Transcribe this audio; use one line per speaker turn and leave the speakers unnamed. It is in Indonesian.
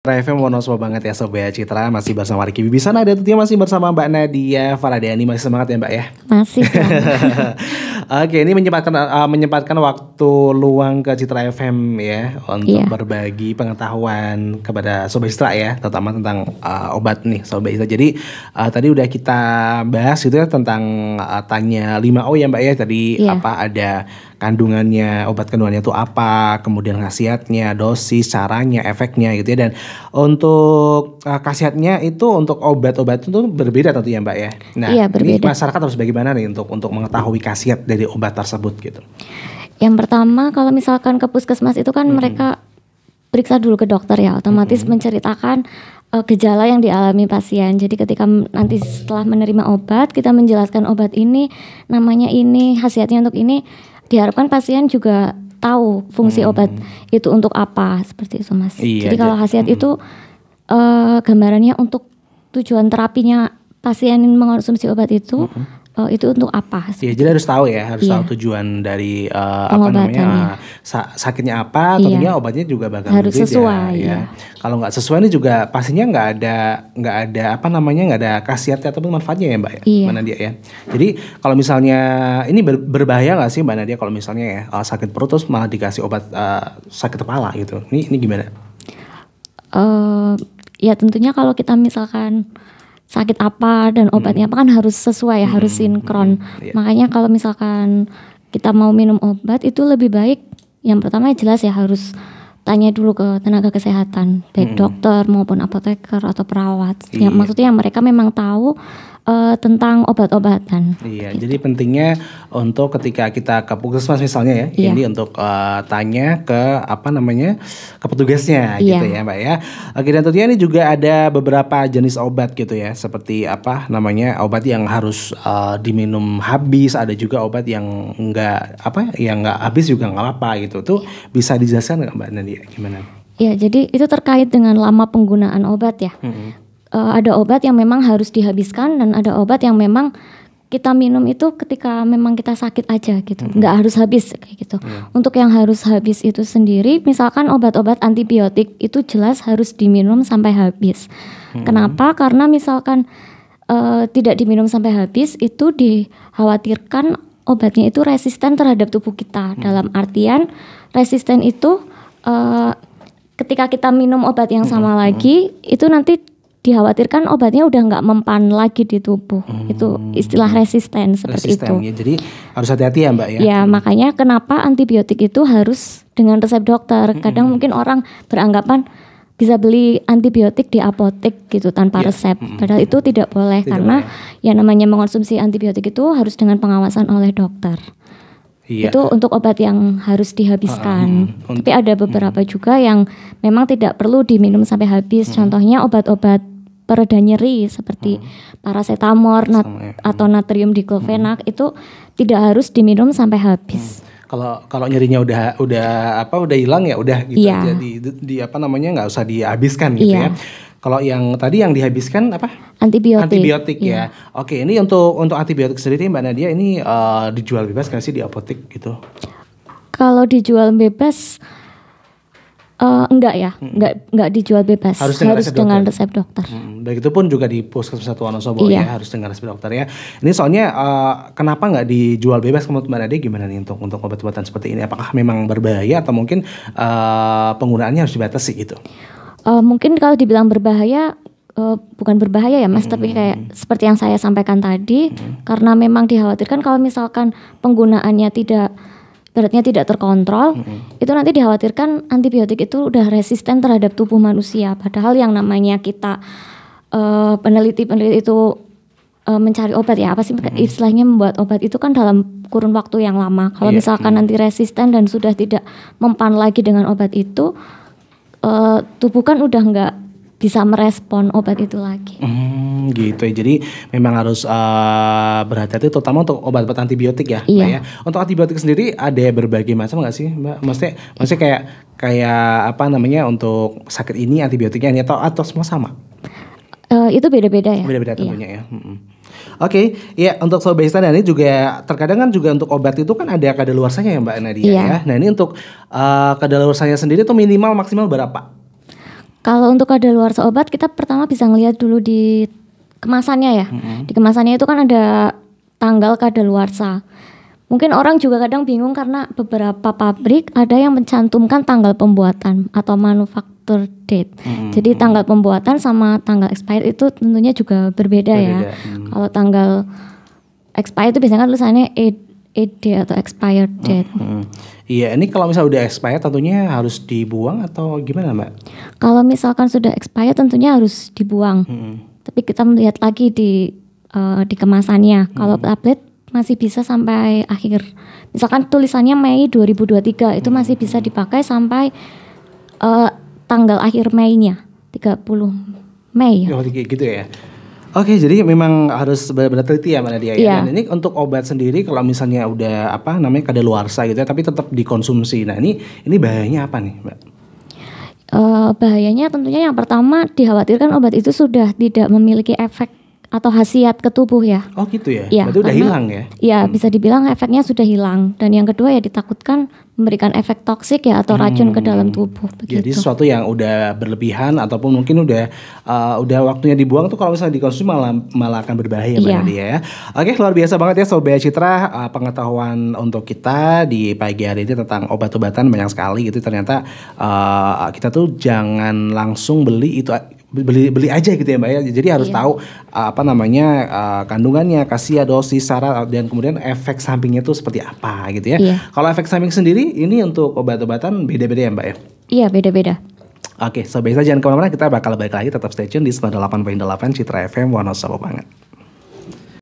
FM Wonosobo banget ya Sobat Citra, masih bersama Riki Bibisana, ada tentunya masih bersama Mbak Nadia Faradiani. Masih semangat ya Mbak ya?
Masih
Oke, ini menyempatkan waktu luang ke Citra FM ya untuk berbagi pengetahuan kepada Sobat Citra ya, terutama tentang obat nih Sobat Citra. Jadi tadi udah kita bahas gitu ya tentang tanya 5O ya Mbak ya. Tadi apa ada kandungannya, obat kandungannya itu apa, kemudian khasiatnya, dosis, caranya, efeknya gitu ya. Dan untuk khasiatnya itu untuk obat-obat itu berbeda tentunya Mbak ya. Nah, ini masyarakat harus bagaimana nih untuk mengetahui khasiat dari obat tersebut gitu.
Yang pertama kalau misalkan ke puskesmas itu kan mereka periksa dulu ke dokter ya, otomatis menceritakan gejala yang dialami pasien. Jadi ketika nanti setelah menerima obat, kita menjelaskan obat ini namanya ini, khasiatnya untuk ini. Diharapkan pasien juga tahu fungsi obat itu untuk apa, seperti itu Mas. Jadi kalau khasiat itu gambarannya untuk tujuan terapinya pasien mengonsumsi obat itu untuk apa?
Iya, jadi harus tahu ya, tahu tujuan dari apa namanya sakitnya apa, tentunya obatnya juga bakal
harus
berbeda
sesuai
ya. Kalau nggak sesuai ini juga pastinya nggak ada apa namanya, nggak ada khasiatnya ataupun manfaatnya ya Mbak ya, Mbak Nadia ya. Jadi kalau misalnya ini berbahaya nggak sih Mbak Nadia kalau misalnya ya sakit perut terus malah dikasih obat sakit kepala gitu? Ini gimana?
Ya tentunya kalau kita misalkan sakit apa dan obatnya apa kan harus sesuai ya, harus sinkron. Makanya kalau misalkan kita mau minum obat itu lebih baik yang pertama jelas ya harus tanya dulu ke tenaga kesehatan, baik dokter maupun apoteker atau perawat. Yang maksudnya mereka memang tahu tentang obat-obatan.
Iya, gitu. Jadi pentingnya untuk ketika kita ke puskesmas misalnya ya, ini untuk tanya ke apa namanya ke petugasnya gitu ya Mbak ya. Oke, dan tentunya ini juga ada beberapa jenis obat gitu ya, seperti apa namanya obat yang harus diminum habis, ada juga obat yang enggak habis juga nggak apa-apa gitu. Tuh bisa dijelaskan nggak Mbak Nadia gimana?
Ya, jadi itu terkait dengan lama penggunaan obat ya. Ada obat yang memang harus dihabiskan dan ada obat yang memang kita minum itu ketika memang kita sakit aja gitu, nggak harus habis kayak gitu. Untuk yang harus habis itu sendiri, misalkan obat-obat antibiotik itu jelas harus diminum sampai habis. Kenapa? Karena misalkan tidak diminum sampai habis itu dikhawatirkan obatnya itu resisten terhadap tubuh kita. Dalam artian resisten itu ketika kita minum obat yang sama lagi itu nanti dikhawatirkan obatnya udah nggak mempan lagi di tubuh. Itu istilah resisten seperti itu.
Ya, jadi harus hati-hati ya Mbak ya.
Ya makanya kenapa antibiotik itu harus dengan resep dokter. Kadang mungkin orang beranggapan bisa beli antibiotik di apotek gitu tanpa resep. Padahal itu tidak boleh karena yang namanya mengonsumsi antibiotik itu harus dengan pengawasan oleh dokter. Itu untuk obat yang harus dihabiskan. Tapi ada beberapa juga yang memang tidak perlu diminum sampai habis. Contohnya obat-obat pereda nyeri seperti paracetamol atau natrium diklofenak itu tidak harus diminum sampai habis.
Kalau nyerinya udah hilang ya udah gitu aja di apa namanya nggak usah dihabiskan gitu ya. Kalau yang tadi yang dihabiskan apa? Antibiotik ya. Oke, ini untuk antibiotik sendiri Mbak Nadia ini dijual bebas nggak sih di apotek gitu?
Kalau dijual bebas enggak ya, enggak dijual bebas. Harus dengan resep dokter.
Begitupun juga di Puskesmas Wonosobo ya harus dengan resep dokter ya. Ini soalnya kenapa nggak dijual bebas menurut Mbak Nadia gimana nih untuk obat-obatan seperti ini? Apakah memang berbahaya atau mungkin penggunaannya harus dibatasi gitu?
Mungkin kalau dibilang berbahaya, bukan berbahaya ya Mas, tapi kayak seperti yang saya sampaikan tadi, karena memang dikhawatirkan kalau misalkan penggunaannya beratnya tidak terkontrol, itu nanti dikhawatirkan antibiotik itu udah resisten terhadap tubuh manusia. Padahal yang namanya kita peneliti itu mencari obat ya, apa sih istilahnya membuat obat itu kan dalam kurun waktu yang lama. Kalau misalkan nanti resisten dan sudah tidak mempan lagi dengan obat itu, tubuh kan udah nggak bisa merespon obat itu lagi.
Gitu ya. Jadi memang harus berhati-hati terutama untuk obat-obat antibiotik ya, Mbak ya. Untuk antibiotik sendiri ada berbagai macam nggak sih, Mbak? Maksudnya kayak apa namanya untuk sakit ini antibiotiknya ini atau semua sama?
Itu beda-beda ya.
Beda-beda tentunya ya. Oke, ya untuk Sobat Istana ini juga terkadang kan juga untuk obat itu kan ada kadaluarsanya ya Mbak Nadia ya. Nah ini untuk kadaluarsanya sendiri tuh minimal maksimal berapa?
Kalau untuk kadaluarsa obat kita pertama bisa ngelihat dulu di kemasannya ya. Di kemasannya itu kan ada tanggal kadaluarsa. Mungkin orang juga kadang bingung karena beberapa pabrik ada yang mencantumkan tanggal pembuatan atau manufacture date. Jadi tanggal pembuatan sama tanggal expired itu tentunya juga berbeda. Ya. Kalau tanggal expired itu biasanya kan tulisannya ED atau expired date.
Iya, ini kalau misalnya udah expired tentunya harus dibuang atau gimana Mbak?
Kalau misalkan sudah expired tentunya harus dibuang. Tapi kita melihat lagi di kemasannya. Kalau tablet masih bisa sampai akhir. Misalkan tulisannya Mei 2023 itu masih bisa dipakai sampai tanggal akhir Mei-nya 30 Mei.
Oh, gitu ya. Oke, jadi memang harus benar-benar teliti ya Mbak Nadia ya. Dan ini untuk obat sendiri kalau misalnya udah kadaluarsa gitu ya, tapi tetap dikonsumsi. Nah, ini bahayanya apa nih, Mbak?
Bahayanya tentunya yang pertama dikhawatirkan obat itu sudah tidak memiliki efek atau khasiat ke tubuh ya.
Oh gitu ya? Berarti udah hilang ya?
Iya, bisa dibilang efeknya sudah hilang. Dan yang kedua ya ditakutkan memberikan efek toksik ya atau racun ke dalam tubuh. Begitu.
Jadi sesuatu yang udah berlebihan ataupun mungkin udah waktunya dibuang tuh kalau misalnya dikonsumsi malah akan berbahaya Mbak Nadia ya. Oke, luar biasa banget ya Sobat Citra, pengetahuan untuk kita di pagi hari ini tentang obat-obatan banyak sekali gitu. Ternyata kita tuh jangan langsung beli aja gitu ya Mbak ya. Jadi harus tahu kandungannya, khasiat, dosis, syarat dan kemudian efek sampingnya tuh seperti apa gitu ya. Kalau efek samping sendiri ini untuk obat-obatan beda-beda ya Mbak ya? Iya,
beda-beda.
Oke, Sobat Citra jangan kemana-mana, kita bakal balik lagi, tetap stay tune di 98.8 Citra FM, Wonosobo banget.